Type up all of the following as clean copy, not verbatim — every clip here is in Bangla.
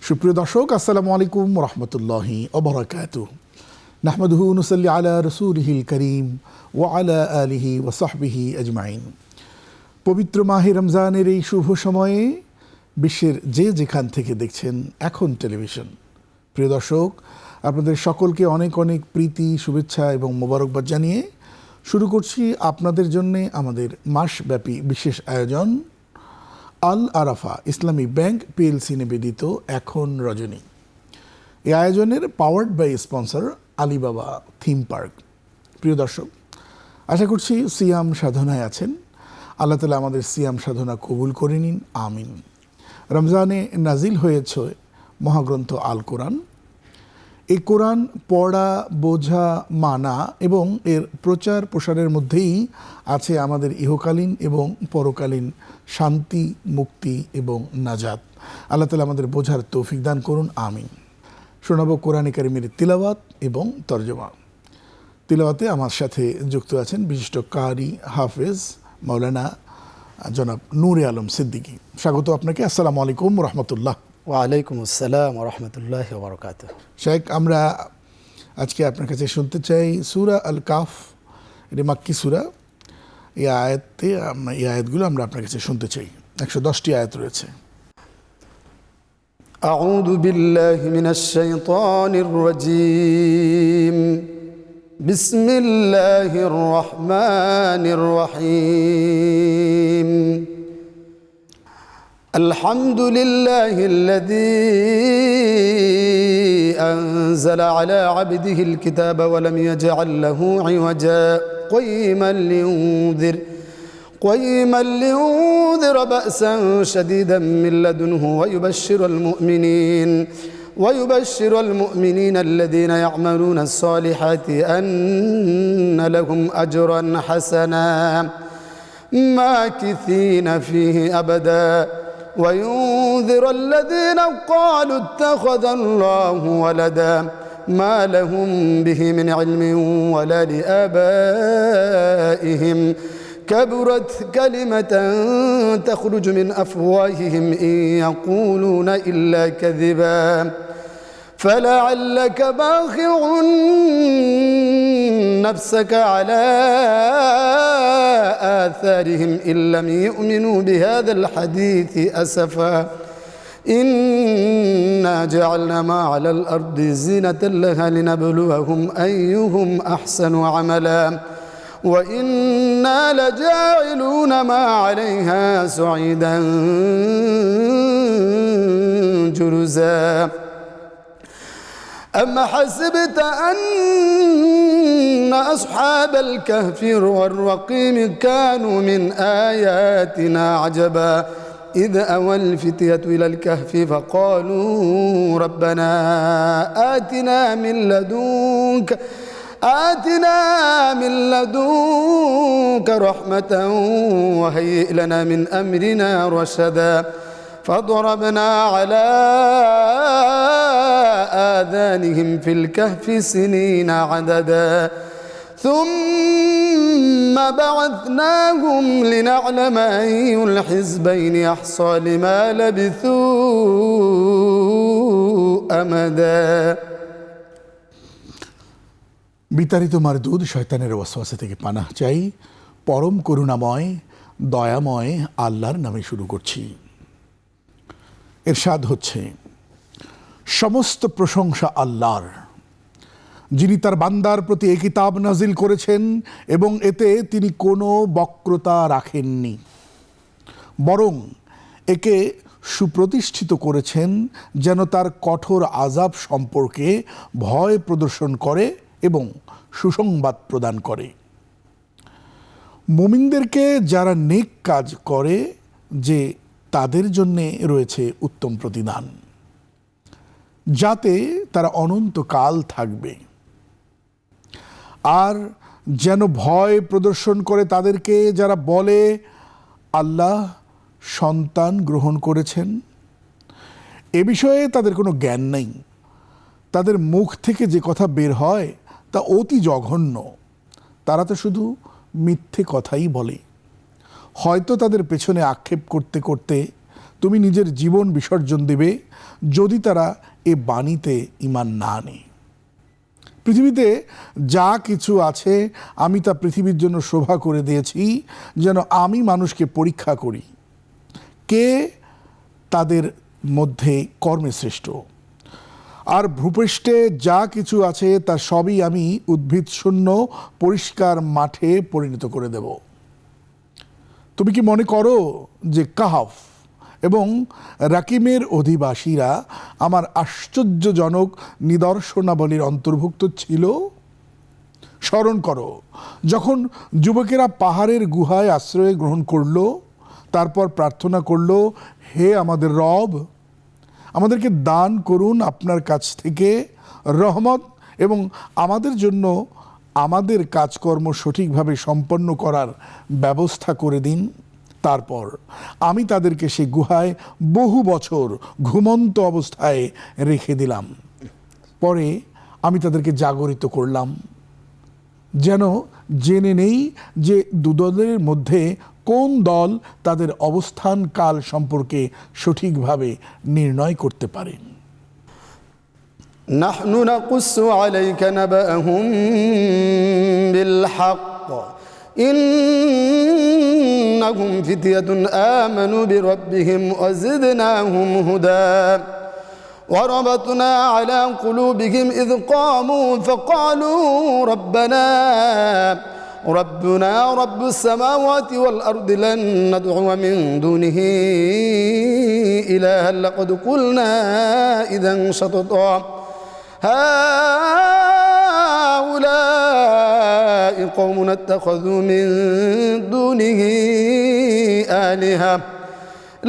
সুপ্রিয় দর্শক, আসসালামু আলাইকুম রহমতুল্লাহি ওয়া বারাকাতুহু। নাহমাদুহু ওয়া নুসাল্লি আলা রাসূলিহিল কারীম ওয়া আলা আলিহি ওয়া সাহবিহি আজমাইন। পবিত্র মাহে রমজানের এই শুভ সময়ে বিশ্বের যে যেখান থেকে দেখছেন এখন টেলিভিশন, প্রিয় দর্শক, আপনাদের সকলকে অনেক অনেক প্রীতি, শুভেচ্ছা এবং মোবারকবাদ জানিয়ে শুরু করছি আপনাদের জন্যে আমাদের মাসব্যাপী বিশেষ আয়োজন আল আরাফা ইসলামী ব্যাংক পিএলসি নিবেদিত এখন রজনী। এই আয়োজনের powered by sponsor Alibaba theme park. প্রিয় দর্শক, আশা করছি সিয়াম সাধনায় আছেন। আল্লাহ তাআলা আমাদের সিয়াম সাধনা কবুল করে নিন, আমিন। রমজানে নাজিল হয়েছে মহাগ্রন্থ আল কোরআন। এই কোরআন পড়া, বোঝা, মানা এবং এর প্রচার প্রসারের মধ্যেই আছে আমাদের ইহকালীন এবং পরকালীন শান্তি, মুক্তি এবং নাজাত। আল্লাহ তাআলা আমাদের বোঝার তৌফিক দান করুন, আমিন। শোনাবো কোরআনে কারিমের তিলাওয়াত এবং তরজমা। তিলাওয়াতে আমার সাথে যুক্ত আছেন বিশিষ্ট কারি হাফেজ মাওলানা জনাব নূরে আলম সিদ্দিকী। স্বাগত আপনাকে। আসসালামু আলাইকুম রহমতুল্লাহ। ওয়ালাইকুম আসসালাম ওরহমতুল্লাহি ওয়া বারাকাতুহু। শেখ, আমরা আজকে আপনার কাছে শুনতে চাই সূরা আল কাহফ, এটি মাক্কি সূরা। এই আয়াতগুলো আমরা আপনার কাছে শুনতে চাই। 110টি আয়াত রয়েছে। আউযু বিল্লাহি মিনাশ শাইতানির রাজীম। বিসমিল্লাহির রহমানির রহিম। الحمد لله الذي أنزل على عبده الكتاب ولم يجعل له عوجا قيما لينذر بأسا شديدا من لدنه ويبشر المؤمنين الذين يعملون الصالحات أن لهم أجرا حسنا ماكثين فيه أبدا وينذر الذين قالوا اتخذ الله ولدا ما لهم به من علم ولا لآبائهم كبرت كلمة تخرج من أفواههم إن يقولون إلا كذبا فلعلك باخع نفسك على آثارهم إن لم يؤمنوا بهذا الحديث أسفا إنا جعلنا ما على الأرض زينة لها لنبلوهم أيهم أحسن عملا وإنا لجاعلون ما عليها صعيدا جرزا أم حسبت أن أصحاب الكهف والرقيم كانوا من آياتنا عجبا إذ أوى الفتية إلى الكهف فقالوا ربنا آتنا من لدنك رحمة وهيئ لنا من أمرنا رشدا فضربنا على آذانهم في الكهف سنين عددا ثم بعثناهم لنعلم أي الحزبين أحصى لما لبثوا أمدا। বিতাড়িত মারদুদ শয়তানের ওয়াসওয়াসা থেকে পানাহ চাই। পরম করুণাময় দয়াময় আল্লাহর নামে শুরু করছি। ইরশাদ হচ্ছে, সমস্ত প্রশংসা আল্লাহর, যিনি তার বান্দার প্রতি এই কিতাব নাজিল করেছেন এবং এতে তিনি কোনো বক্রতা রাখেননি, বরং একে সুপ্রতিষ্ঠিত করেছেন যেন তার কঠোর আযাব সম্পর্কে ভয় প্রদর্শন করে এবং সুসংবাদ প্রদান করে। মুমিনদেরকে যারা নেক কাজ করে যে তাদের জন্যে রয়েছে উত্তম প্রতিদান, যাতে তারা অনন্তকাল থাকবে। আর যেন ভয় প্রদর্শন করে তাদেরকে যারা বলে আল্লাহ সন্তান গ্রহণ করেছেন। এ বিষয়ে তাদের কোনো জ্ঞান নেই। তাদের মুখ থেকে যে কথা বের হয় তা অতি জঘন্য। তারা তো শুধু মিথ্যে কথাই বলে। হয়তো তাদের পেছনে আক্ষেপ করতে করতে তুমি নিজের জীবন বিসর্জন দেবে যদি তারা এ বাণীতে ঈমান না আনে। পৃথিবীতে যা কিছু আছে আমি তা পৃথিবীর জন্য শোভা করে দিয়েছি যেন আমি মানুষকে পরীক্ষা করি কে তাদের মধ্যে কর্মে শ্রেষ্ঠ। আর ভূপৃষ্ঠে যা কিছু আছে তা সবই আমি উদ্ভিদ শূন্য পরিষ্কার মাঠে পরিণত করে দেব। তুমি কি মনে করো যে কাহাফ এবং রাকিমের অধিবাসীরা আমার আশ্চর্যজনক নিদর্শনাবলীর অন্তর্ভুক্ত ছিল? স্মরণ করো যখন যুবকেরা পাহাড়ের গুহায় আশ্রয় গ্রহণ করলো, তারপর প্রার্থনা করলো, হে আমাদের রব, আমাদেরকে দান করুন আপনার কাছ থেকে রহমত এবং আমাদের জন্য আমাদের কাজকর্ম সঠিকভাবে সম্পন্ন করার ব্যবস্থা করে দিন। তারপর আমি তাদেরকে সেই গুহায় বহু বছর ঘুমন্ত অবস্থায় রেখে দিলাম। পরে আমি তাদেরকে জাগরিত করলাম যেন জেনে নেই যে দুদলের মধ্যে কোন দল তাদের অবস্থান কাল সম্পর্কে সঠিকভাবে নির্ণয় করতে পারে। নাহনু নাকুসু আলাইকা নাবাআহুম বিল হক ইন্নাহুম ফিতয়াতুন আমানু বিরাব্বিহিম ওয়া জিদনাহুম হুদা وربطنا على قلوبهم إذ قاموا فقالوا ربنا رب السماوات والأرض لن ندعو من دونه إلها لقد قلنا إذا شططا هؤلاء قوم اتخذوا من دونه آلهة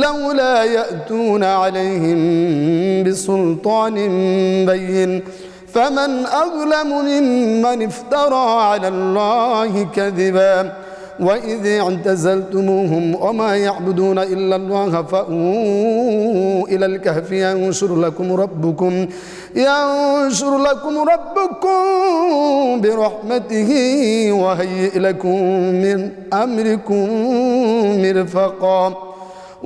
لولا يأتون عليهم بسلطان بين فمن أظلم ممن افترى على الله كذبا وإذ اعتزلتموهم وما يعبدون إلا الله فأووا إلى الكهف ينشر لكم ربكم برحمته وهيئ لكم من أمركم مرفقا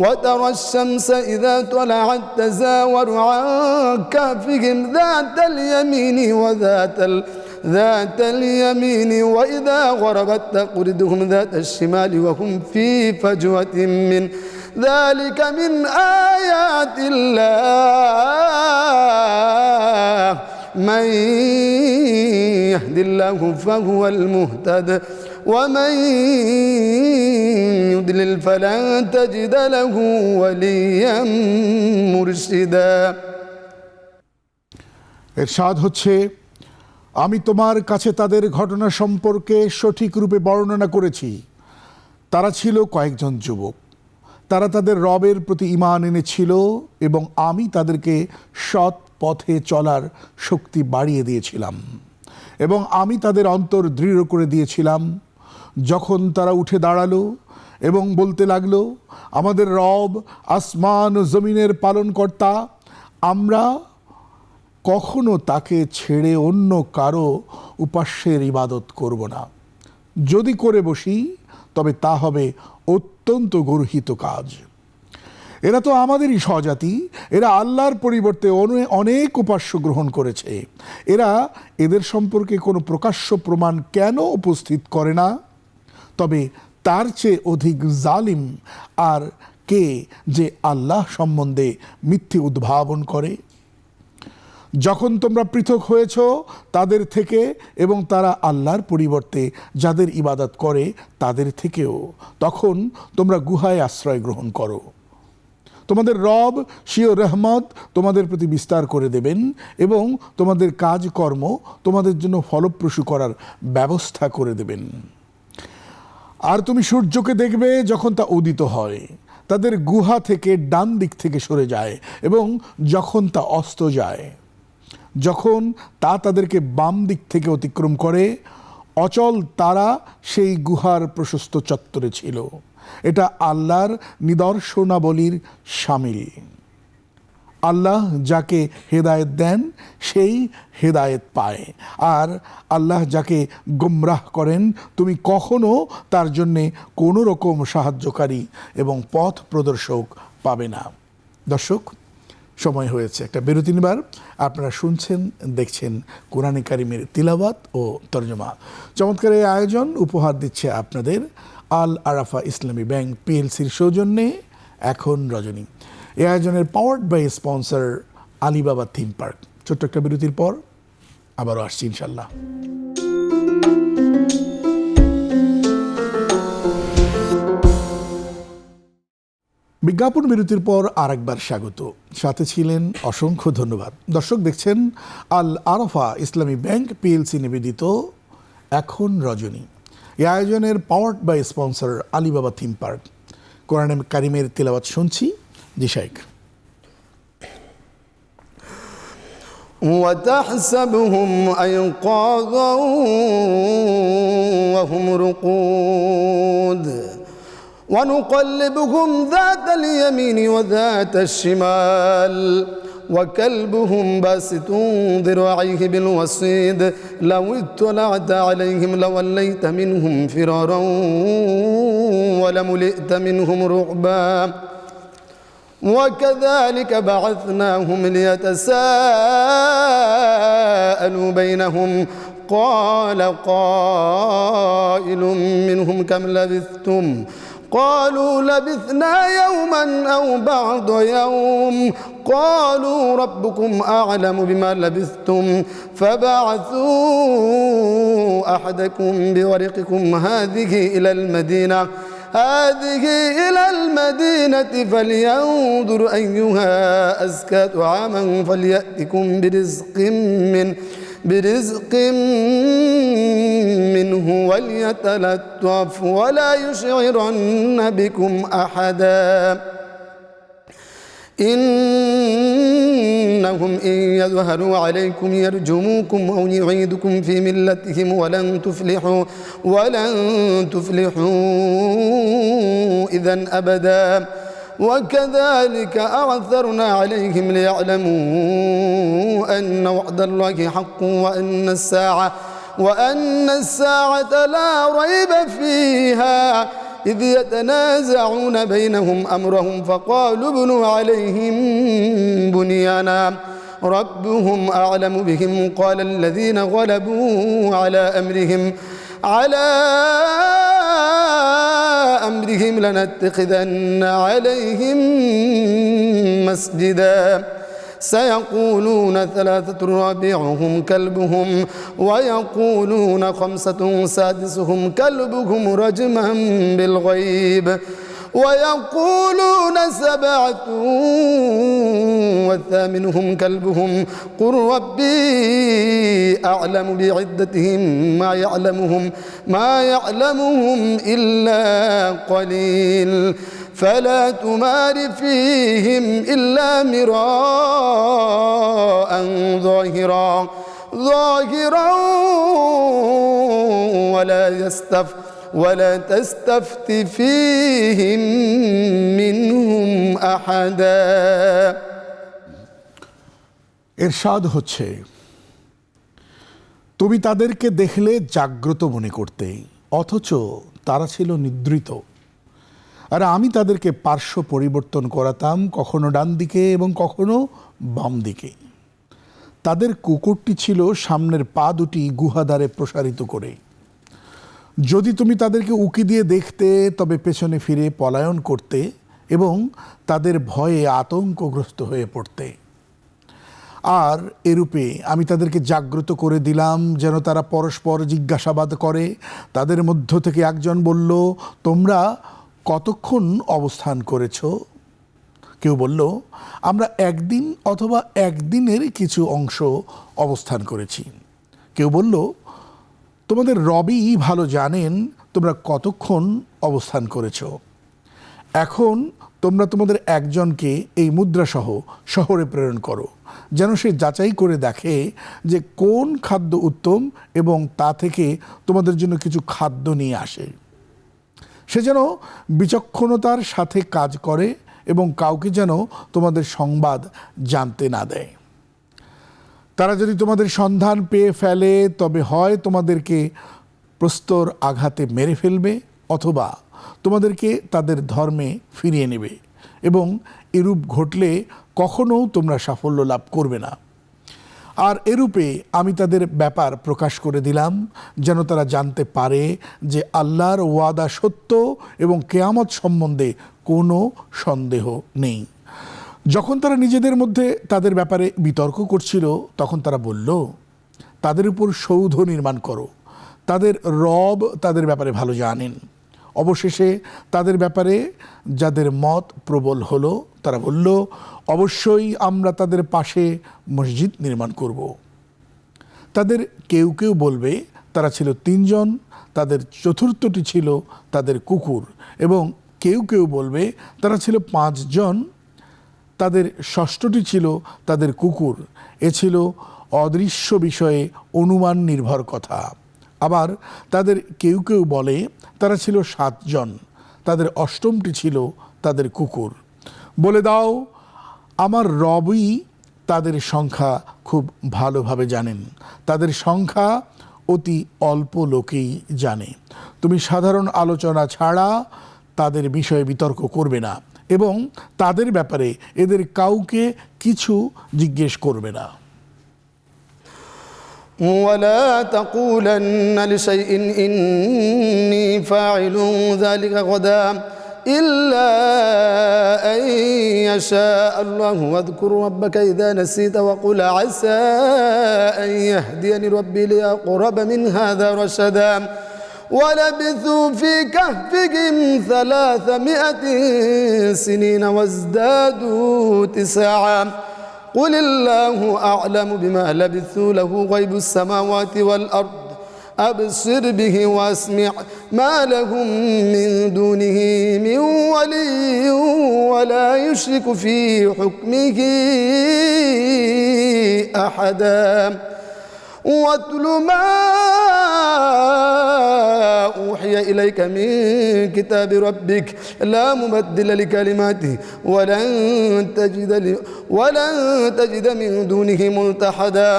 وترى الشمس إذا طلعت تزاور عن كهفهم ذات اليمين وإذا غربت تقرضهم ذات الشمال وهم في فجوة من ذلك من آيات الله من يهد الله فهو المهتد ومن يضلل فلن تجد له وليا مرشدا। ইরশাদ হচ্ছে, আমি তোমার কাছে তাদের ঘটনা সম্পর্কে সঠিক রূপে বর্ণনা করেছি। তারা ছিল কয়েকজন যুবক, তারা তাদের রবের প্রতি ঈমান এনেছিল এবং আমি তাদেরকে সৎ পথে চলার শক্তি বাড়িয়ে দিয়েছিলাম এবং আমি তাদের অন্তর দৃঢ় করে দিয়েছিলাম। যখন তারা উঠে দাঁড়ালো এবং বলতে লাগলো, আমাদের রব আসমান ও জমিনের পালনকর্তা, আমরা কখনো তাকে ছেড়ে অন্য কারো উপাস্যের ইবাদত করব না। যদি করে বসি তবে তা হবে অত্যন্ত গর্হিত কাজ। এরা তো আমাদেরই স্বজাতি, এরা আল্লাহর পরিবর্তে অনেক উপাস্য গ্রহণ করেছে। এরা এদের সম্পর্কে কোনো প্রকাশ্য প্রমাণ কেন উপস্থিত করে না? তবে তার চেয়ে অধিক জালিম আর কে যে আল্লাহ সম্বন্ধে মিথ্যে উদ্ভাবন করে? যখন তোমরা পৃথক হয়েছ তাদের থেকে এবং তারা আল্লাহর পরিবর্তে যাদের ইবাদত করে তাদের থেকেও, তখন তোমরা গুহায় আশ্রয় গ্রহণ করো। তোমাদের রব স্বীয় রহমত তোমাদের প্রতি বিস্তার করে দেবেন এবং তোমাদের কাজকর্ম তোমাদের জন্য ফলপ্রসূ করার ব্যবস্থা করে দেবেন। আর তুমি সূর্যকে দেখবে যখন তা উদিত হয়, তাদের গুহা থেকে ডান দিক থেকে সরে যায় এবং যখন তা অস্ত যায়, যখন তা তাদেরকে বাম দিক থেকে অতিক্রম করে, অচল তারা সেই গুহার প্রশস্ত চত্বরে ছিল। এটা আল্লাহর নিদর্শনাবলীর শামিল। আল্লাহ যাকে হেদায়েত দেন সেই হেদায়েত পায়, আর আল্লাহ যাকে গুমরাহ করেন তুমি কখনো তার জন্যে কোনো রকম সাহায্যকারী এবং পথ প্রদর্শক পাবে না। দর্শক, সময় হয়েছে একটা বিরতি নেবার। আপনারা শুনছেন, দেখছেন কোরআনে কারিমের তিলাওয়াত ও তরজমা। চমৎকার এই আয়োজন উপহার দিচ্ছে আপনাদের আল আরাফা ইসলামী ব্যাংক পিএলসির সৌজন্যে এখন রজনী। এই আয়োজনের powered by sponsor Alibaba theme park. ছোট্ট একটা বিরতির পর আবারও আসছি ইনশাল্লাহ। বিজ্ঞাপন বিরতির পর আরেকবার স্বাগত। সাথে ছিলেন অসংখ্য ধন্যবাদ। দর্শক, দেখছেন আল আরাফা ইসলামী ব্যাংক পিএলসি নিবেদিত এখন রজনী। এই আয়োজনের powered by sponsor Alibaba theme park. কোরআনে কারিমের তিলাওয়াত শুনছি। জি শাইখ। وتحسبهم أيقاظا وهم رقود ونقلبهم ذات اليمين وذات الشمال وكلبهم باسط ذراعيه بالوصيد لو اطلعت عليهم لوليت منهم فرارا ولملئت منهم رعبا وكذلك بعثناهم ليتساءلوا بينهم قال قائل منهم كم لبثتم قالوا لبثنا يوما أو بعض يوم قالوا ربكم أعلم بما لبثتم فبعثوا أحدكم بورقكم هذه إلى المدينة فلينظر أيها أزكى طعاما فليأتكم برزق منه وليتلطف ولا يشعرن بكم أحدا إنهم إن يظهروا عليكم يرجموكم أو يعيدكم في ملتهم ولن تفلحوا إذا أبدا وكذلك أعثرنا عليهم ليعلموا أن وعد الله حق وأن الساعة لا ريب فيها إذ يتنازعون بينهم أمرهم فقالوا ابنوا عليهم بنيانا ربهم أعلم بهم قال الذين غلبوا على أمرهم لنتخذن عليهم مسجدا سيقولون ثلاثة رابعهم كلبهم ويقولون خمسة سادسهم كلبهم رجما بالغيب ويقولون سبعة وثامنهم كلبهم قل ربي أعلم بعدتهم ما يعلمهم إلا قليل فلا تمار فيهم إلا مراء ظاهرا ولا تستفت فيهم منهم أحدا ইরশাদ হচ্ছে, তুমি তাদেরকে দেখলে জাগ্রত মনে করতে, অথচ তারা ছিল নিদ্রিত। আর আমি তাদেরকে পার্শ্ব পরিবর্তন করাতাম, কখনো ডান দিকে এবং কখনো বাম দিকে। তাদের কুকুরটি ছিল সামনের পা দুটি গুহাদ্বারে প্রসারিত করে। যদি তুমি তাদেরকে উকি দিয়ে দেখতে, তবে পেছনে ফিরে পলায়ন করতে এবং তাদের ভয়ে আতঙ্কগ্রস্ত হয়ে পড়তে। আর এরূপে আমি তাদেরকে জাগ্রত করে দিলাম যেন তারা পরস্পর জিজ্ঞাসাবাদ করে। তাদের মধ্য থেকে একজন বলল, তোমরা কতক্ষণ অবস্থান করেছ? কেউ বলল, আমরা একদিন অথবা একদিনের কিছু অংশ অবস্থান করেছি। কেউ বলল, তোমাদের রবই ভালো জানেন তোমরা কতক্ষণ অবস্থান করেছ। এখন তোমরা তোমাদের একজনকে এই মুদ্রাসহ শহরে প্রেরণ করো, যেন সে যাচাই করে দেখে যে কোন খাদ্য উত্তম এবং তা থেকে তোমাদের জন্য কিছু খাদ্য নিয়ে আসে। সে যেন বিচক্ষণতার সাথে কাজ করে এবং কাউকে যেন তোমাদের সংবাদ জানতে না দেয়। তারা যদি তোমাদের সন্ধান পেয়ে ফেলে, তবে হয় তোমাদেরকে প্রস্তর আঘাতে মেরে ফেলবে অথবা তোমাদেরকে তাদের ধর্মে ফিরিয়ে নেবে এবং এরূপ ঘটলে কখনো তোমরা সাফল্য লাভ করবে না। আর এরূপে আমি তাদের ব্যাপার প্রকাশ করে দিলাম যেন তারা জানতে পারে যে আল্লাহর ওয়াদা সত্য এবং কেয়ামত সম্বন্ধে কোনো সন্দেহ নেই। যখন তারা নিজেদের মধ্যে তাদের ব্যাপারে বিতর্ক করছিল, তখন তারা বলল, তাদের উপর সৌধ নির্মাণ করো, তাদের রব তাদের ব্যাপারে ভালো জানেন। অবশেষে তাদের ব্যাপারে যাদের মত প্রবল হলো, তারা বলল, অবশ্যই আমরা তাদের পাশে মসজিদ নির্মাণ করব। তাদের কেউ কেউ বলবে তারা ছিল 3 জন, তাদের চতুর্থটি ছিল তাদের কুকুর, এবং কেউ কেউ বলবে তারা ছিল 5 জন, তাদের ষষ্ঠটি ছিল তাদের কুকুর। এ ছিল অদৃশ্য বিষয়ে অনুমান নির্ভর কথা। আবার তাদের কেউ কেউ বলে তারা ছিল 7 জন, তাদের অষ্টমটি ছিল তাদের কুকুর। বলে দাও, আমার রবই তাদের সংখ্যা খুব ভালোভাবে জানেন, তাদের সংখ্যা অতি অল্প লোকেই জানে। তুমি সাধারণ আলোচনা ছাড়া তাদের বিষয়ে বিতর্ক করবে না এবং তাদের ব্যাপারে এদের কাউকে কিছু জিজ্ঞেস করবে না। ولا تقولن لشيء إني فاعل ذلك غدا إلا أن يشاء الله واذكر ربك إذا نسيت وقل عسى أن يهديني ربي لأقرب من هذا رشدا ولبثوا في كهفهم 300 سنين وازدادوا 9 قل الله أعلم بما لبثوا له غيب السماوات والأرض أبصر به وأسمع ما لهم من دونه من ولي ولا يشرك في حكمه أحدا واتل ما أوحي إليك من كتاب ربك لا مبدل لكلماته ولن تجد من دونه ملتحدا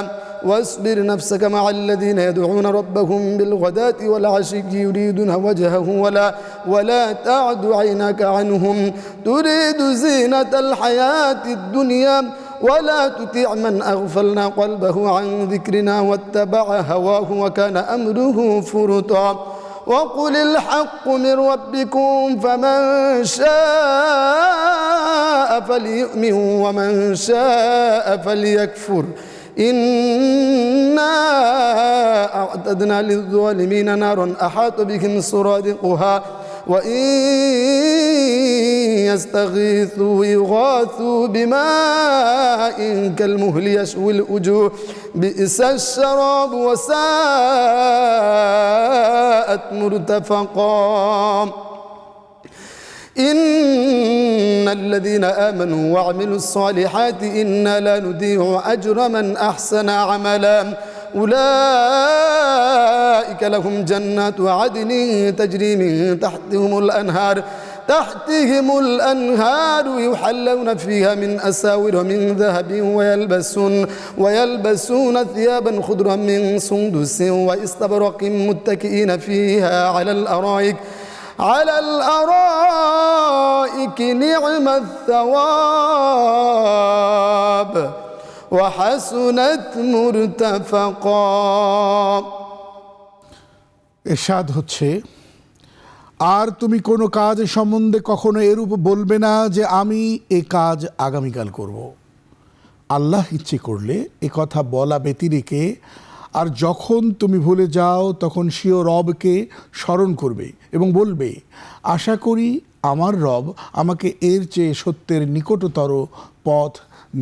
واصبر نفسك مع الذين يدعون ربهم بالغداة والعشي يريدون وجهه ولا تعد عيناك عنهم تريد زينة الحياة الدنيا ولا تطع من أغفلنا قلبه عن ذكرنا واتبع هواه وكان أمره فرطا وقل الحق من ربكم فمن شاء فليؤمن ومن شاء فليكفر إنا أعتدنا للظالمين نارا أحاط بهم سرادقها وإن يستغيثوا يغاثوا بماء كالمهل يشوي الوجوه بئس الشراب وساءت مرتفقا إن الذين آمنوا وعملوا الصالحات إنا لا نضيع أجر من أحسن عملا أولئك لهم جنات عدن تجري من تحتهم الأنهار يحلون فيها من أساور من ذهب ويلبسون ثيابا خضرا من سندس واستبرق متكئين فيها على الأرائك نعم الثواب وحسنت مرتفقا ইরশাদ হচ্ছে, আর তুমি কোনো কাজ সম্বন্ধে কখনো এরূপ বলবে না যে আমি এ কাজ আগামীকাল করব। আল্লাহ ইচ্ছে করলে এ কথা বলা ব্যতিরেকে আর যখন তুমি ভুলে যাও তখন স্বীয় রবকে স্মরণ করবে এবং বলবে, আশা করি আমার রব আমাকে এর চেয়ে সত্যের নিকটতর পথ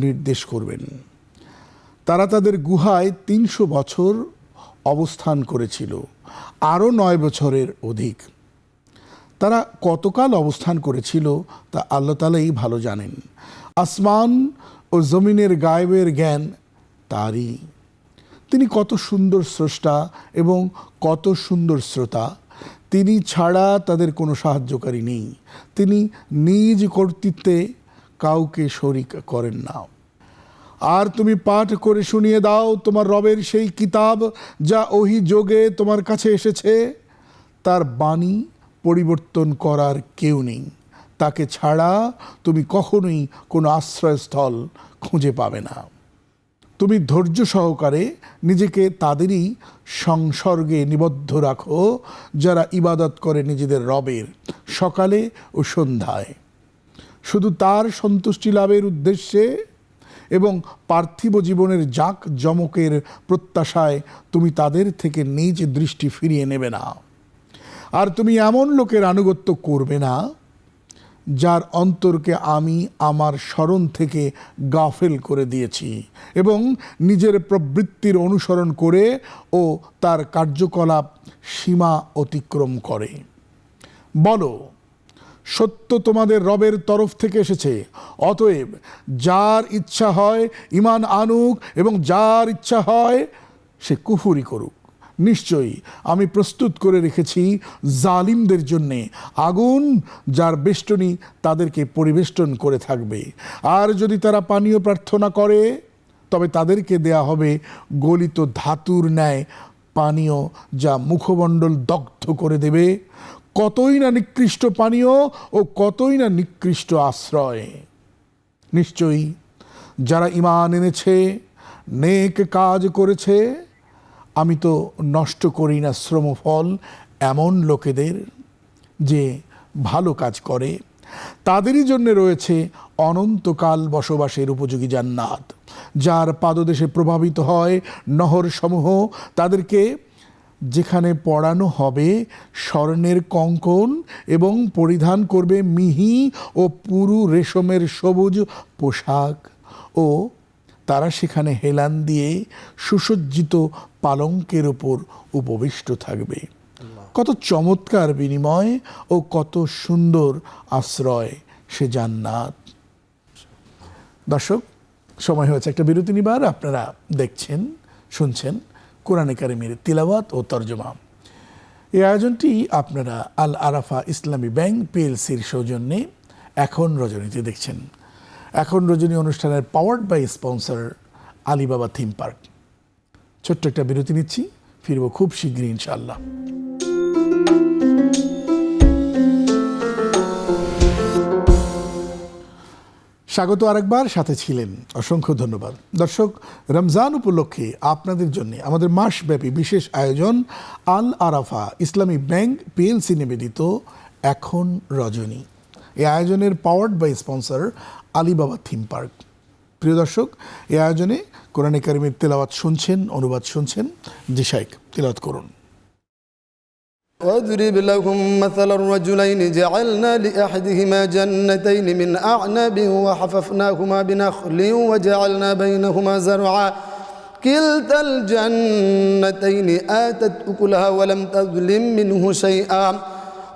নির্দেশ করবেন। তারা তাদের গুহায় 300 বছর অবস্থান করেছিল, আরও 9 বছরের অধিক। তারা কতকাল অবস্থান করেছিল তা আল্লাহ তাআলাই ভালো জানেন। আসমান ও জমিনের গায়েবের জ্ঞান তারই। তিনি কত সুন্দর স্রষ্টা এবং কত সুন্দর শ্রোতা। তিনি ছাড়া তাদের কোনো সাহায্যকারী নেই। তিনি নিজ কর্তৃত্বে কাউকে শরিক করেন না। আর তুমি পাঠ করে শুনিয়ে দাও তোমার রবের সেই কিতাব যা ওহী যোগে তোমার কাছে এসেছে, তার বাণী পরিবর্তন করার কেউ নেই, তাকে ছাড়া তুমি কখনোই কোনো আশ্রয়স্থল খুঁজে পাবে না। তুমি ধৈর্য সহকারে নিজেকে তাদেরই সংসর্গে নিবদ্ধ রাখো যারা ইবাদত করে নিজেদের রবের সকালে ও সন্ধ্যায়, শুধু তার সন্তুষ্টি লাভের উদ্দেশ্যে এবং পার্থিব জীবনের জাঁক জমকের প্রত্যাশায় তুমি তাদের থেকে নিজ দৃষ্টি ফিরিয়ে নেবে না। আর তুমি এমন লোকের আনুগত্য করবে না যার অন্তরকে আমি আমার স্মরণ থেকে গাফেল করে দিয়েছি এবং নিজের প্রবৃত্তির অনুসরণ করে ও তার কার্যকলাপ সীমা অতিক্রম করে। বলো, সত্য তোমাদের রবের তরফ থেকে এসেছে, অতএব যার ইচ্ছা হয় ঈমান আনুক এবং যার ইচ্ছা হয় সে কুফরি করুক। নিশ্চয়ই আমি প্রস্তুত করে রেখেছি জালিমদের জন্যে আগুন, যার বেষ্টনী তাদেরকে পরিবেষ্টন করে থাকবে। আর যদি তারা পানীয় প্রার্থনা করে তবে তাদেরকে দেয়া হবে গলিত ধাতুর ন্যায় পানীয়, যা মুখমণ্ডল দগ্ধ করে দেবে। কতই না নিকৃষ্ট পানীয় ও কতই না নিকৃষ্ট আশ্রয়। নিশ্চয়ই যারা ঈমান এনেছে, নেক কাজ করেছে, আমি তো নষ্ট করি না শ্রমফল এমন লোকেদের যে ভালো কাজ করে। তাদেরই জন্য রয়েছে অনন্তকাল বসবাসের উপযোগী জান্নাত, যার পাদদেশে প্রভাবিত হয় নহর সমূহ। তাদেরকে যেখানে পড়ানো হবে স্বর্ণের কঙ্কন এবং পরিধান করবে মিহি ও পুরু রেশমের সবুজ পোশাক, ও তারা সেখানে হেলান দিয়ে সুসজ্জিত পালঙ্কের উপর উপবিষ্ট থাকবে। কত চমৎকার বিনিময় ও কত সুন্দর আশ্রয় সে জান্নাত। দর্শক, সময় হয়েছে একটা বিরতি নিবার। আপনারা দেখছেন, শুনছেন কোরআনে কারিমের তিলাওয়াত ও তরজমা। এই আয়োজনটি আপনারা আল আরাফা ইসলামী ব্যাংক পিএলসির সৌজন্যে এখন রজনীতে দেখছেন। এখন রজনী অনুষ্ঠানের powered by sponsor Alibaba theme park. ছোট্ট একটা বিরতি নিচ্ছি, ফিরবো খুব শীঘ্রই ইনশাআল্লাহ। স্বাগত আরেকবার, সাথে ছিলেন অসংখ্য ধন্যবাদ। দর্শক, রমজান উপলক্ষে আপনাদের জন্য আমাদের মাসব্যাপী বিশেষ আয়োজন আল আরাফা ইসলামী ব্যাংক পিএলসি নিবেদিত এখন রজনী। এই আয়োজনের powered by sponsor Alibaba theme park. প্রিয় দর্শক, এই আয়োজনে কোরআনে কারিমের তেলাওয়াত শুনছেন, অনুবাদ শুনছেন। জি শাইখ, তেলাওয়াত করুন। واضرب لهم مثل الرجلين جعلنا لأحدهما جنتين من أعناب وحففناهما بنخل وجعلنا بينهما زرعا كلتا الجنتين آتت أكلها ولم تظلم منه شيئا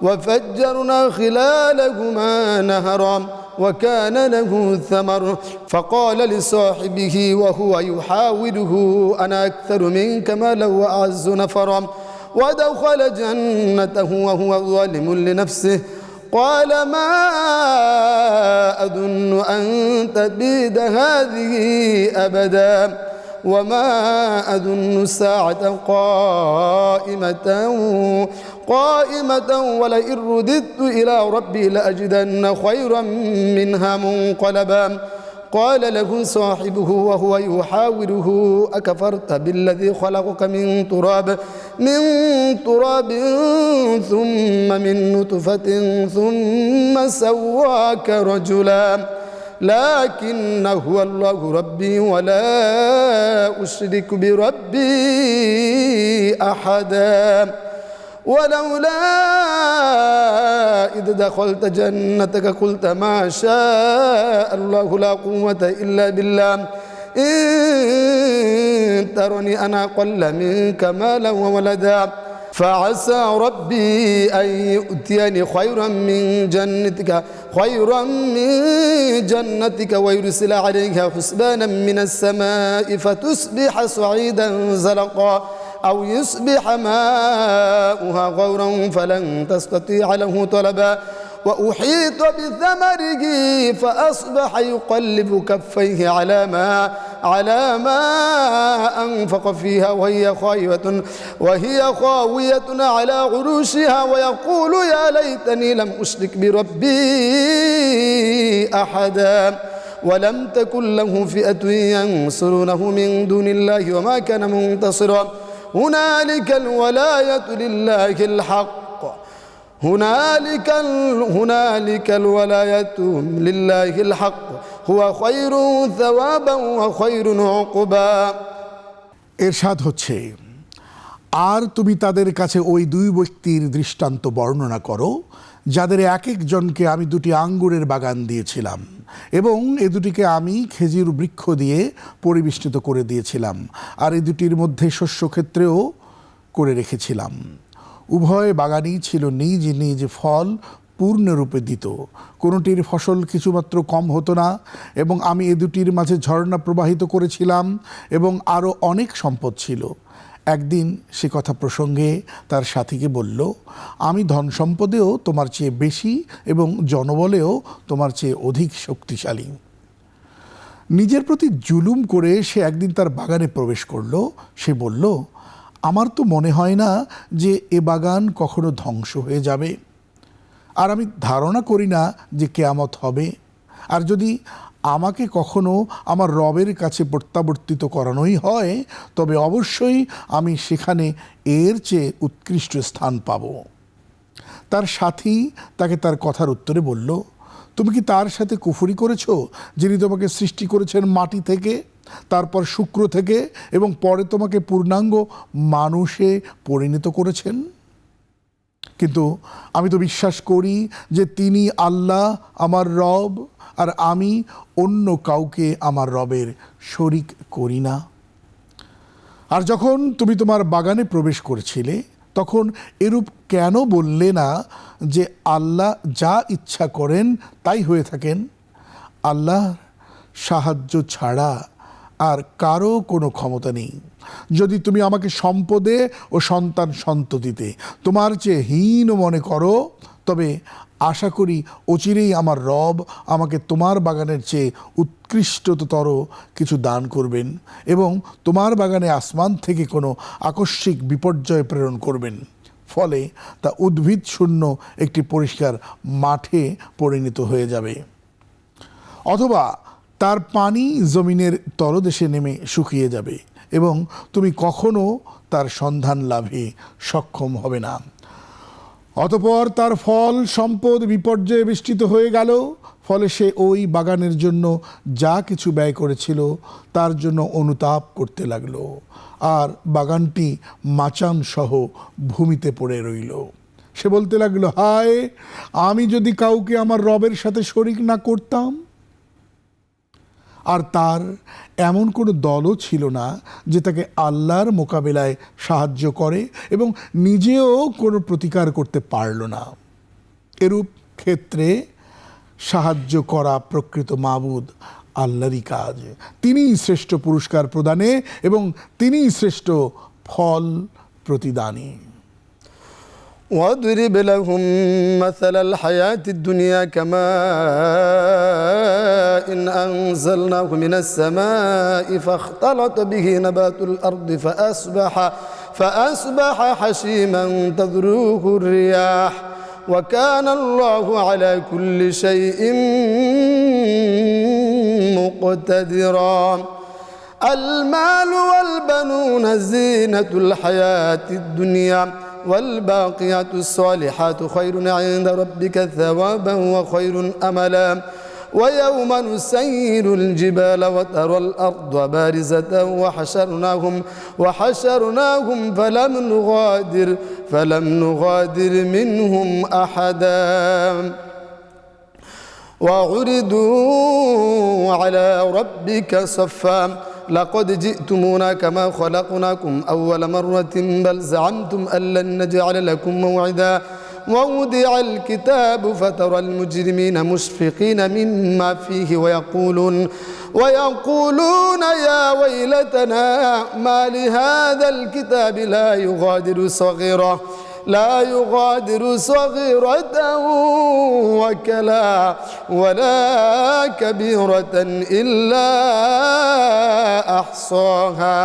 وفجرنا خلالهما نهرا وكان له ثمر فقال لصاحبه وهو يحاوره أنا أكثر منك مالا وأعز نفرا ودخل جنته وهو ظالم لنفسه قال ما أظن أن تبيد هذه أبدا وما أظن الساعة قائمة ولئن رددت إلى ربي لأجدن خيرا منها منقلبا قال له صاحبه وهو يحاوره أكفرت بالذي خلقك من تراب ثم من نطفة ثم سواك رجلا لكن هو الله ربي ولا أشرك بربي أحدا ولولا إذ دخلت جنتك قلت ما شاء الله لا قوة إلا بالله إن ترني أنا أقل منك مالا وولدا فعسى ربي أن يؤتيني خيرا من جنتك ويرسل عليها حسبانا من السماء فتصبح صعيدا زلقا أو يصبح ماؤها غورا فلن تستطيع له طلبا وأحيط بثمره فأصبح يقلب كفيه على ما أنفق فيها وهي خاوية على عروشها ويقول يا ليتني لم أشرك بربي أحدا ولم تكن له فئة ينصرونه من دون الله وما كان منتصرا هنالك الولاية لله الحق هنالك الولاية لله الحق هو خير ثوابا وخير عقبا। এরশাদ হচ্ছে, আর তুমি তাদের কাছে ওই দুই ব্যক্তির দৃষ্টান্ত বর্ণনা করো যাদের এক একজনকে আমি দুটি আঙ্গুরের বাগান দিয়েছিলাম এবং এ দুটিকে আমি খেজুর বৃক্ষ দিয়ে পরিবেষ্টিত করে দিয়েছিলাম আর এই দুটির মধ্যে শস্যক্ষেত্রেও করে রেখেছিলাম। উভয় বাগানই ছিল নিজ নিজ ফল পূর্ণরূপে দিত, কোনোটির ফসল কিছুমাত্র কম হতো না এবং আমি এ দুটির মাঝে ঝর্ণা প্রবাহিত করেছিলাম এবং আরও অনেক সম্পদ ছিল। একদিন সে কথা প্রসঙ্গে তার সাথীকে বলল, আমি ধন সম্পদেও তোমার চেয়ে বেশি এবং জনবলেও তোমার চেয়ে অধিক শক্তিশালী। নিজের প্রতি জুলুম করে সে একদিন তার বাগানে প্রবেশ করল। সে বলল, আমার তো মনে হয় না যে এ বাগান কখনো ধ্বংস হয়ে যাবে, আর আমি ধারণা করি না যে কিয়ামত হবে, আর যদি আমাকে কখনো আমার রবের কাছে প্রত্যাবর্তিত করানোই হয় তবে অবশ্যই আমি সেখানে এর চেয়ে উৎকৃষ্ট স্থান পাব। তার সাথী তাকে তার কথার উত্তরে বলল, তুমি কি তার সাথে কুফরি করেছো যিনি তোমাকে সৃষ্টি করেছেন মাটি থেকে, তারপর শুক্র থেকে এবং পরে তোমাকে পূর্ণাঙ্গ মানুষে পরিণত করেছেন? কিন্তু আমি তো বিশ্বাস করি যে তিনি আল্লাহ আমার রব, আর আমি অন্য কাউকে আমার রবের শরিক করি না। আর যখন তুমি তোমার বাগানে প্রবেশ করেছিলে তখন এরূপ কেন বললে না যে আল্লাহ যা ইচ্ছা করেন তাই হয়ে থাকেন? আল্লাহর সাহায্য ছাড়া আর কারো কোনো ক্ষমতা নেই। যদি তুমি আমাকে সম্পদে ও সন্তান সন্ততিতে তোমার চেয়ে হীন মনে করো তবে আশা করি অচিরেই আমার রব আমাকে তোমার বাগানের চেয়ে উৎকৃষ্টতর কিছু দান করবেন এবং তোমার বাগানে আসমান থেকে কোনো আকস্মিক বিপর্যয় প্রেরণ করবেন, ফলে তা উদ্ভিদ শূন্য একটি পরিষ্কার মাঠে পরিণত হয়ে যাবে, অথবা তার পানি জমিনের তলদেশে নেমে শুকিয়ে যাবে এবং তুমি কখনো তার সন্ধান লাভে সক্ষম হবে না। অতঃপর তার ফল সম্পদ বিপর্যয়ে বেষ্টিত হয়ে গেল, ফলে সে ওই বাগানের জন্য যা কিছু ব্যয় করেছিল তার জন্য অনুতাপ করতে লাগলো, আর বাগানটি মাচান সহ ভূমিতে পড়ে রইল। সে বলতে লাগলো, হায়, আমি যদি কাউকে আমার রবের সাথে শরিক না করতাম। আর তার এমন কোনো দলও ছিল না যে তাকে আল্লাহর মোকাবেলায় সাহায্য করে এবং নিজেও কোনো প্রতিকার করতে পারল না। এরূপ ক্ষেত্রে সাহায্য করা প্রকৃত মাবুদ আল্লাহরই কাজ। তিনিই শ্রেষ্ঠ পুরস্কার প্রদানে এবং তিনিই শ্রেষ্ঠ ফল প্রতিদানে। واضرب لهم مثل الحياة الدنيا كماء إن أنزلناه من السماء فاختلط به نبات الأرض فأصبح حشيما تذروه الرياح وكان الله على كل شيء مقتدرا المال والبنون زينة الحياة الدنيا والباقيات الصالحات خير عند ربك ثوابا وخير أملا ويوم نسير الجبال وترى الأرض بارزة وحشرناهم فلم نغادر منهم أحدا وعرضوا على ربك صفا لقد جئتمونا كما خلقناكم أول مرة بل زعمتم أن لن نجعل لكم موعدا ووضع الكتاب فترى المجرمين مشفقين مما فيه ويقولون يا ويلتنا ما لهذا الكتاب لا يغادر لا يغادر صغيرة ولا كبيرة إلا أحصاها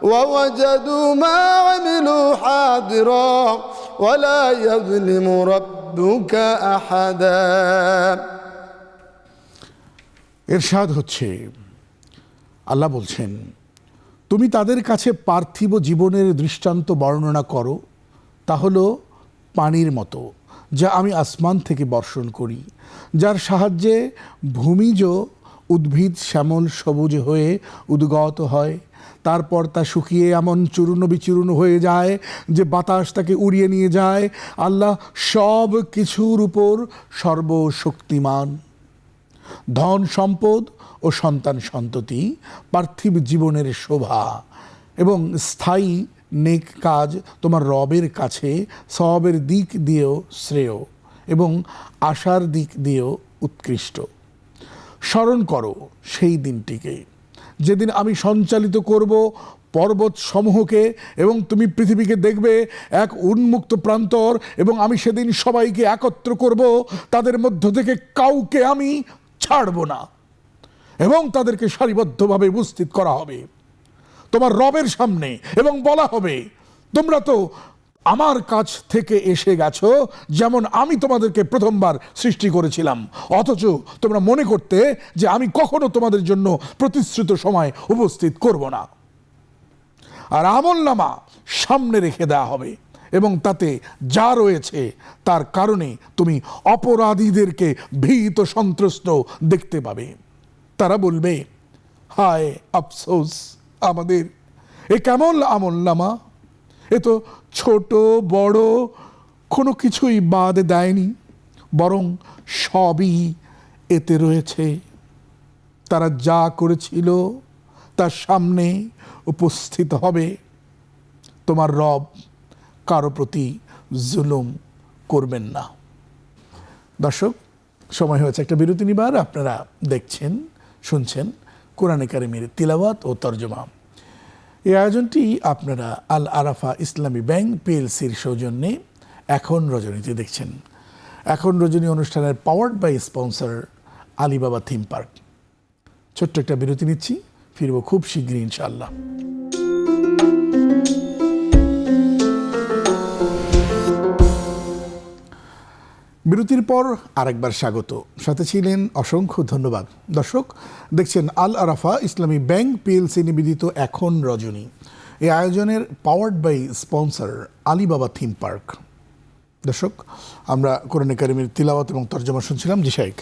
ووجدوا ما عملوا حاضرا ولا يظلم ربك أحدا। ইরশাদ হচ্ছে, আল্লাহ বলছেন, তুমি তাদের কাছে পার্থিব জীবনের দৃষ্টান্ত বর্ণনা করো, তা হলো পানির মতো যা আমি আসমান থেকে বর্ষণ করি, যার সাহায্যে ভূমিজ উদ্ভিদ শ্যামল সবুজ হয়ে উদ্গত হয়, তারপর তা শুকিয়ে এমন চূর্ণ বিচূর্ণ হয়ে যায় যে বাতাস তাকে উড়িয়ে নিয়ে যায়। আল্লাহ সব কিছুর উপর সর্বশক্তিমান। ধন সম্পদ ও সন্তান সন্ততি পার্থিব জীবনের শোভা এবং স্থায়ী নেক কাজ তোমার রবের কাছে সওয়াবের দিক দিয়েও শ্রেয় এবং আশার দিক দিয়েও উৎকৃষ্ট। স্মরণ করো সেই দিনটিকে যেদিন আমি সঞ্চালিত করব পর্বত সমূহকে এবং তুমি পৃথিবীকে দেখবে এক উন্মুক্ত প্রান্তর, এবং আমি সেদিন সবাইকে একত্র করব, তাদের মধ্য থেকে কাউকে আমি ছাড়ব না, এবং তাদেরকে সারিবদ্ধভাবে উপস্থিত করা হবে তোমার রবের সামনে, এবং বলা হবে, তোমরা তো আমার কাছ থেকে এসে গেছো যেমন আমি তোমাদেরকে প্রথমবার সৃষ্টি করেছিলাম, অথচ তোমরা মনে করতে যে আমি কখনো তোমাদের জন্য প্রতিশ্রুত সময় উপস্থিত করব না। আর আমলনামা সামনে রেখে দেওয়া হবে এবং তাতে যা রয়েছে তার কারণে তুমি অপরাধীদেরকে ভীত সন্ত্রস্ত দেখতে পাবে। তারা বলবে, হায় আফসোস আমাদের, এ কেমন আমলনামা, এ তো ছোট বড় কোনো কিছুই বাদ দেয়নি, বরং সবই এতে রয়েছে। তারা যা করেছিল তার সামনে উপস্থিত হবে। তোমার রব কারো প্রতি জুলুম করবেন না। দর্শক, সময় হয়েছে একটা বিরতি নিবার। আপনারা দেখছেন, শুনছেন কোরআনে কারিমের তিলাওয়াত ও তরজমা। এই আয়োজনটি আপনারা আল আরাফা ইসলামী ব্যাংক পিএলসির সৌজন্যে এখন রজনীতে দেখছেন। এখন রজনী অনুষ্ঠানের powered by sponsor Alibaba theme park. ছোট্ট একটা বিরতি নিচ্ছি, ফিরব খুব শীঘ্রই ইনশাআল্লাহ। বিরতির পর আরেকবার স্বাগত, সাথে ছিলেন অসংখ্য ধন্যবাদ। দর্শক, দেখছেন আল আরাফা ইসলামী ব্যাংক পিএলসি নিবেদিত এখন রজনী। এই আয়োজনের powered by sponsor Alibaba theme park. দর্শক, আমরা কোরআনে কারিমের তিলাওয়াত এবং তরজমা শুনছিলাম। জি শাইখ।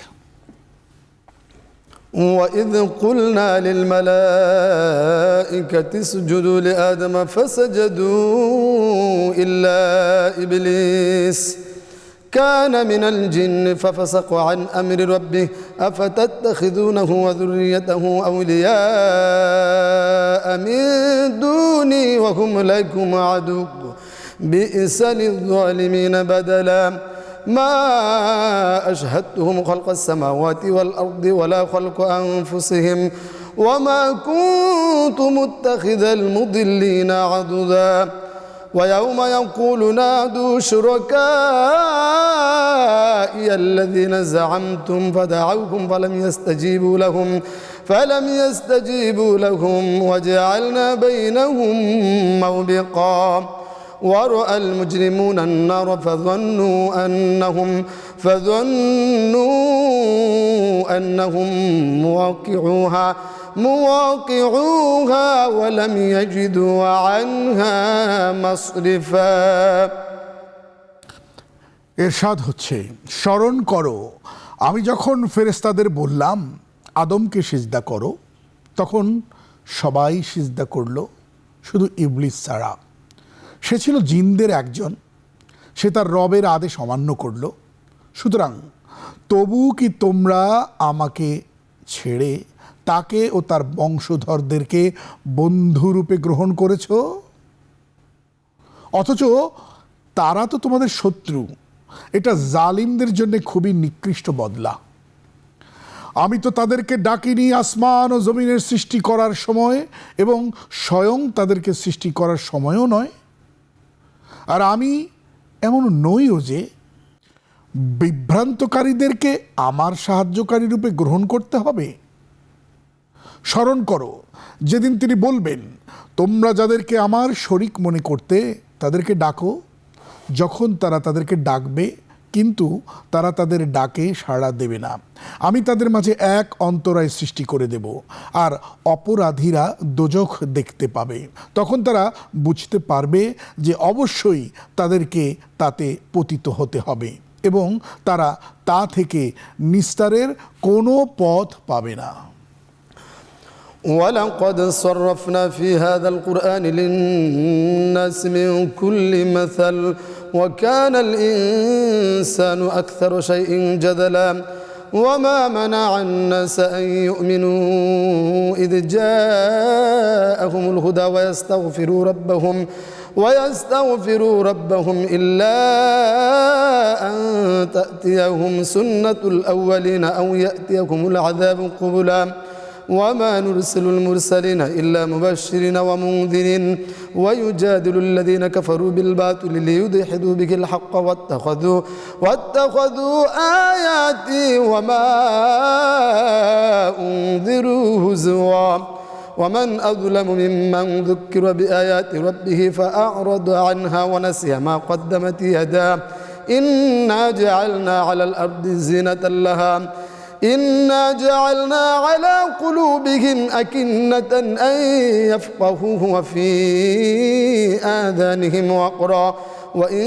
وإذ قلنا للملائكة اسجدوا لآدم فسجدوا إلا إبليس كان من الجن ففسق عن أمر ربه أفتتخذونه وذريته أولياء من دوني وهم لكم عدو بئس للظالمين بدلا ما أشهدتهم خلق السماوات والأرض ولا خلق أنفسهم وما كنت متخذ المضلين عضدا ويوم يقول نادوا شركائي الذين زعمتم فدعوهم فلم يستجيبوا لهم وجعلنا بينهم موبقا ورأى المجرمون النار فظنوا أنهم مواقعوها ولم يجدوا عنها مصرفا। ইরশাদ হচ্ছে, স্মরণ করো আমি যখন ফেরেশতাদের বললাম আদমকে সিজদা করো, তখন সবাই সিজদা করলো শুধু ইবলিস ছাড়া। সে ছিল জিনদের একজন, সে তার রবের আদেশ অমান্য করল। সুতরাং তবু কি তোমরা আমাকে ছেড়ে তাকে ও তার বংশধরদেরকে বন্ধুরূপে গ্রহণ করেছ? অথচ তারা তো তোমাদের শত্রু। এটা জালিমদের জন্য খুবই নিকৃষ্ট বদলা। আমি তো তাদেরকে ডাকিনি আসমান ও জমিনের সৃষ্টি করার সময়, এবং স্বয়ং তাদেরকে সৃষ্টি করার সময়ও নয়। আর আমি এমন নইও যে বিভ্রান্তকারীদেরকে আমার সাহায্যকারী রূপে গ্রহণ করতে হবে। স্মরণ করো যেদিন তিনি বলবেন, তোমরা যাদেরকে আমার শরিক মনে করতে তাদেরকে ডাকো, যখন তারা তাদেরকে ডাকবে কিন্তু তারা তাদের ডাকে সাড়া দেবে না, আমি তাদের মাঝে এক অন্তরায় সৃষ্টি করে দেব, আর অপরাধীরা দোজখ দেখতে পাবে। তখন তারা বুঝতে পারবে যে অবশ্যই তাদেরকে তাতে পতিত হতে হবে এবং তারা তা থেকে নিস্তারের কোনো পথ পাবে না। ولقد صرفنا في هذا القرآن للناس من كل مثل وكان الإنسان أكثر شيء جدلا وما منع الناس أن يؤمنوا إذ جاءهم الهدى ويستغفروا ربهم إلا أن تأتيهم سنة الأولين أو يأتيهم العذاب قبلا وما نرسل المرسلين إلا مبشرين ومنذرين ويجادل الذين كفروا بالباطل ليدحضوا به الحق واتخذوا آياتي وما أنذروا هزوا ومن أظلم ممن ذكر بآيات ربه فأعرض عنها ونسي ما قدمت يداه إنا جعلنا على الأرض زينة لها إنا جعلنا على قلوبهم أكنة أن يفقهوه وفي آذانهم وقرا وإن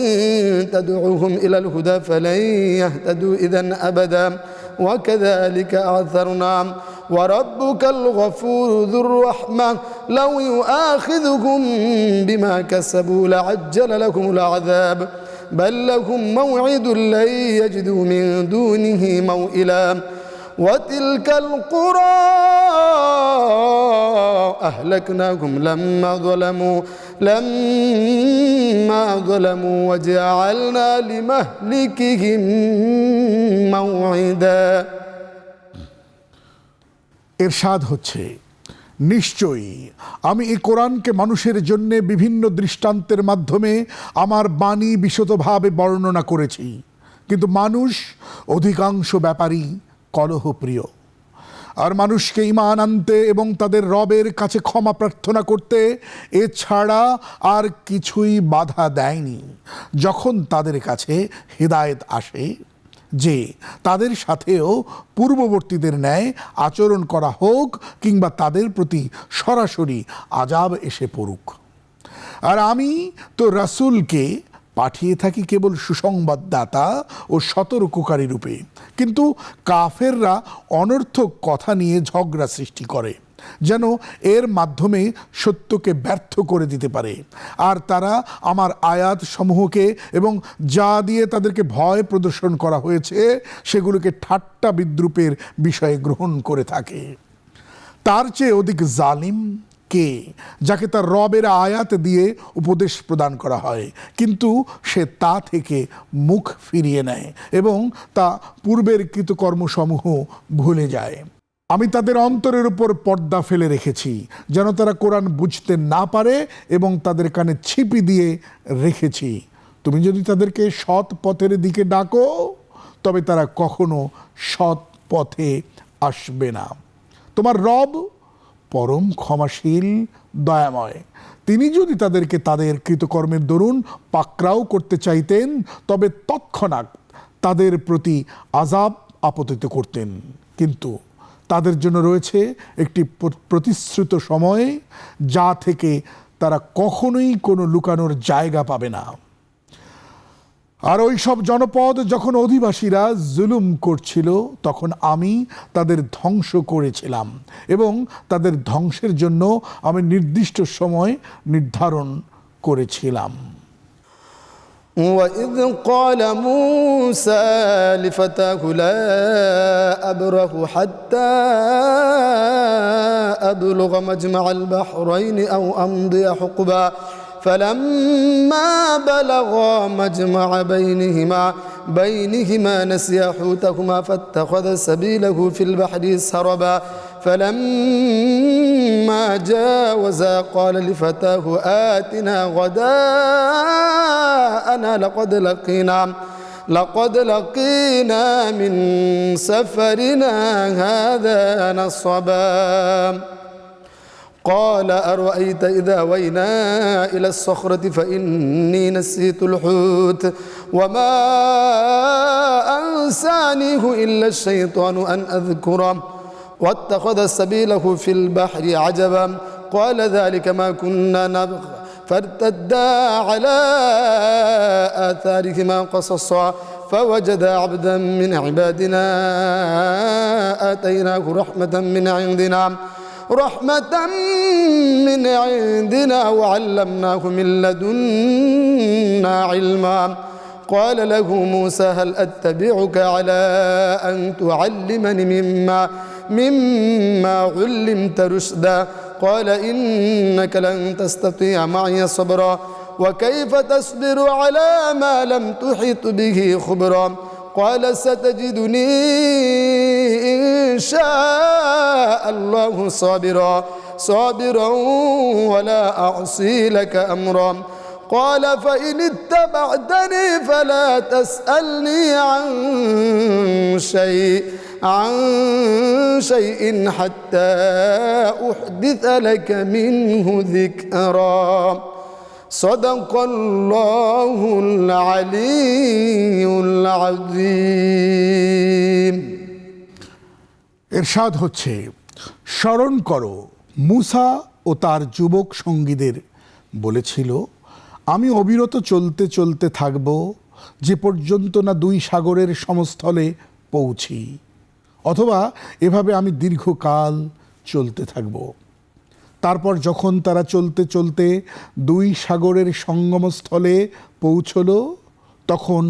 تدعوهم إلى الهدى فلن يهتدوا إذا أبدا وكذلك أعثرنا وربك الغفور ذو الرحمة لو يؤاخذهم بما كسبوا لعجل لهم العذاب بل لهم موعد لن يجدوا من دونه موئلا وتلك القرى أهلكناهم لما ظلموا وجعلنا لمهلكهم موعدا। ইরশাদ হচ্ছে, নিশ্চয়ই আমি এই কোরআনকে মানুষের জন্য বিভিন্ন দৃষ্টান্তের মাধ্যমে আমার বাণী বিশদভাবে বর্ণনা করেছি, কিন্তু মানুষ অধিকাংশ ব্যাপারই কলহপ্রিয়। আর মানুষকে ঈমান আনতে এবং তাদের রবের কাছে ক্ষমা প্রার্থনা করতে এছাড়া আর কিছুই বাধা দেয়নি। যখন তাদের কাছে হিদায়েত আসে যে তাদের সাথেও পূর্ববর্তীদের ন্যায় আচরণ করা হোক কিংবা তাদের প্রতি সরাসরি আযাব এসে পড়ুক। আর আমি তো রাসূলকে পাঠিয়ে থাকি কেবল সুসংবাদদাতা ও সতর্ককারী রূপে, কিন্তু কাফেররা অনর্থক কথা নিয়ে ঝগড়া সৃষ্টি করে যেন এর মাধ্যমে সত্যকে ব্যর্থ করে দিতে পারে। আর তারা আমার আয়াত সমূহকে এবং যা দিয়ে তাদেরকে ভয় প্রদর্শন করা হয়েছে সেগুলোকে ঠাট্টা বিদ্রূপের বিষয়ে গ্রহণ করে থাকে। তার চেয়ে অধিক জালিম কে, যাকে তার রবের আয়াত দিয়ে উপদেশ প্রদান করা হয় কিন্তু সে তা থেকে মুখ ফিরিয়ে নেয় এবং তা পূর্বের কৃতকর্মসমূহ ভুলে যায়। আমি তাদের অন্তরের উপর পর্দা ফেলে রেখেছি যেন তারা কোরআন বুঝতে না পারে এবং তাদের কানে ছিপি দিয়ে রেখেছি। তুমি যদি তাদেরকে সৎ পথের দিকে ডাকো তবে তারা কখনো সৎ পথে আসবে না। তোমার রব পরম ক্ষমাশীল দয়াময়। তিনি যদি তাদেরকে তাদের কৃতকর্মের দরুন পাকড়াও করতে চাইতেন তবে তৎক্ষণাৎ তাদের প্রতি আযাব আপতিত করতেন, কিন্তু তাদের জন্য রয়েছে একটি প্রতিশ্রুত সময় যা থেকে তারা কখনোই কোনো লুকানোর জায়গা পাবে না। আর ওই সব জনপদ যখন অধিবাসীরা জুলুম করছিল তখন আমি তাদের ধ্বংস করেছিলাম এবং তাদের ধ্বংসের জন্য আমি নির্দিষ্ট সময় নির্ধারণ করেছিলাম। وإذ قال موسى لفتاه لا أبرح حتى أبلغ مجمع البحرين أو أمضي حقبا فلما بلغا مجمع بينهما نسيا حوتهما فاتخذ سبيله في البحر سربا فلما جاوزا قال لفتاه آتنا غداءنا جاءنا لقد لقينا من سفرنا هذا نصبا قال أرأيت إذا وينا إلى الصخرة فإني نسيت الحوت وما أنسانيه إلا الشيطان أن أذكره واتخذ سبيله في البحر عجبا قال ذلك ما كنا نبغ فارتدا على آثارهما قصصا فوجدا عبدا من عبادنا آتيناه رحمة من عندنا وعلمناه من لدنا علما قال له موسى هل أتبعك على أن تعلمني مما علمت رشدا قال إنك لن تستطيع معي صبرا وكيف تصبر على ما لم تحط به خبرا قال ستجدني إن شاء الله صابرا ولا أعصي لك أمرا قال فإن اتبعتني فلا تسألني عن شيء حتى أحدث لك منه ذكرا صدق الله العلي العظيم ইরশাদ হচ্ছে, স্মরণ করো মূসা ও তার যুবক সঙ্গীদের বলেছিল, আমি অবিরত চলতে চলতে থাকব যে পর্যন্ত না দুই সাগরের সমস্থলে পৌঁছি, অথবা এভাবে আমি দীর্ঘকাল চলতে থাকব। তারপর যখন তারা চলতে চলতে দুই সাগরের সঙ্গমস্থলে পৌঁছল, তখন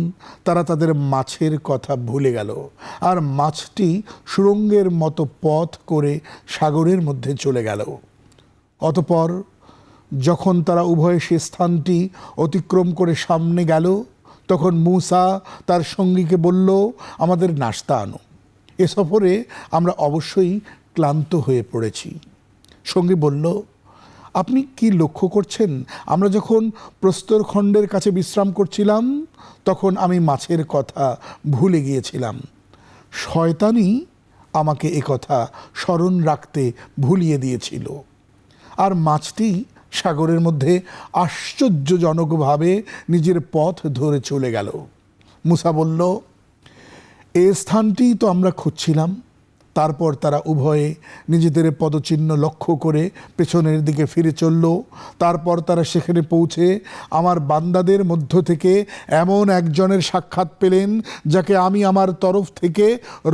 তারা তাদের মাছের কথা ভুলে গেল, আর মাছটি সুড়ঙ্গের মতো পথ করে সাগরের মধ্যে চলে গেল। অতঃপর যখন তারা উভয়ে সে স্থানটি অতিক্রম করে সামনে গেল, তখন মূসা তার সঙ্গীকে বলল, আমাদের নাশতা আনো, এ সফরে আমরা অবশ্যই ক্লান্ত হয়ে পড়েছি। সঙ্গী বলল, আপনি কি লক্ষ্য করছেন, আমরা যখন প্রস্তরখণ্ডের কাছে বিশ্রাম করছিলাম তখন আমি মাছের কথা ভুলে গিয়েছিলাম। শয়তানই আমাকে এ কথা স্মরণ রাখতে ভুলিয়ে দিয়েছিল। আর মাছটি সাগরের মধ্যে আশ্চর্যজনকভাবে নিজের পথ ধরে চলে গেল। মূসা বলল, এ স্থানটি তো আমরা খুঁজছিলাম। তারপর তারা উভয়ে নিজেদের পদচিহ্ন লক্ষ্য করে পেছনের দিকে ফিরে চলল। তারপর তারা সেখানে পৌঁছে আমার বান্দাদের মধ্য থেকে এমন একজনের সাক্ষাৎ পেলেন যাকে আমি আমার তরফ থেকে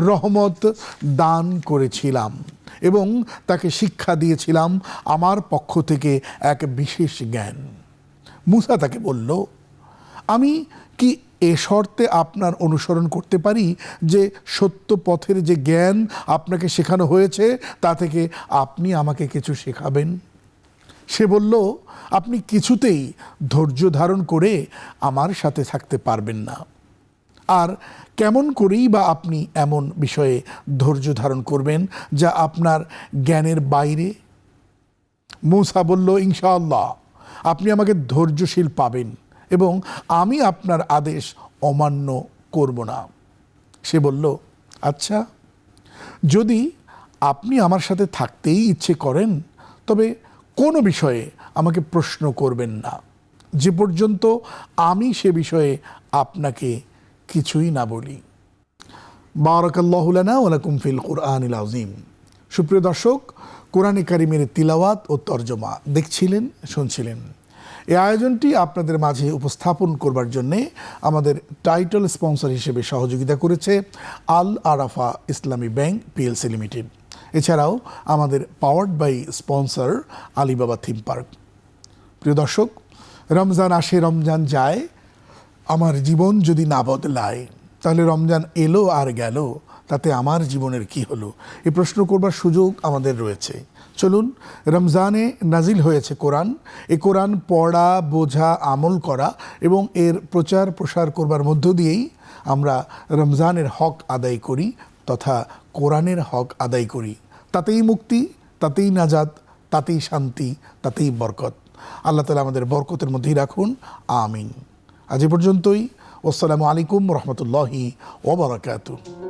রহমত দান করেছিলাম এবং তাকে শিক্ষা দিয়েছিলাম আমার পক্ষ থেকে এক বিশেষ জ্ঞান। মূসা তাকে বলল, আমি কি এ শর্তে আপনার অনুসরণ করতে পারি যে সত্য পথের যে জ্ঞান আপনাকে শেখানো হয়েছে তা থেকে আপনি আমাকে কিছু শেখাবেন? সে বলল, আপনি কিছুতেই ধৈর্য ধারণ করে আমার সাথে থাকতে পারবেন না। আর কেমন করেই বা আপনি এমন বিষয়ে ধৈর্য ধারণ করবেন যা আপনার জ্ঞানের বাইরে? মূসা বলল, ইনশাআল্লাহ আপনি আমাকে ধৈর্যশীল পাবেন এবং আমি আপনার আদেশ অমান্য করব না। সে বলল, আচ্ছা, যদি আপনি আমার সাথে থাকতেই ইচ্ছে করেন তবে কোনো বিষয়ে আমাকে প্রশ্ন করবেন না, যে পর্যন্ত আমি সে বিষয়ে আপনাকে কিছুই না বলি। বারাকাল্লাহু লানা ওয়া লাকুম ফিল কুরআনিল আযীম। সুপ্রিয় দর্শক, কোরআনে কারিমের তিলাওয়াত ও তরজমা দেখছিলেন, শুনছিলেন। এই আয়োজনটি আপনাদের মাঝে উপস্থাপন করবার জন্যে আমাদের টাইটেল স্পন্সর হিসেবে সহযোগিতা করেছে আল আরাফা ইসলামী ব্যাংক পিএলসি লিমিটেড। এছাড়াও আমাদের powered by sponsor Alibaba theme park. প্রিয় দর্শক, রমজান আসে, রমজান যায়, আমার জীবন যদি না বদলায় তাহলে রমজান এলো আর গেল, তাতে আমার জীবনের কি হলো? এই প্রশ্ন করবার সুযোগ আমাদের রয়েছে। চলুন, রমজানে নাজিল হয়েছে কোরআন। এই কোরআন পড়া, বোঝা, আমল করা এবং এর প্রচার প্রসার করবার মধ্য দিয়েই আমরা রমজানের হক আদায় করি তথা কোরআনের হক আদায় করি। তাতেই মুক্তি, তাতেই নাজাত, তাতেই শান্তি, তাতেই বরকত। আল্লাহ তাআলা আমাদের বরকতের মধ্যেই রাখুন, আমিন। আজ এ পর্যন্তই। আসসালামু আলাইকুম রহমতুল্লাহি ওয়া বারাকাতুহু।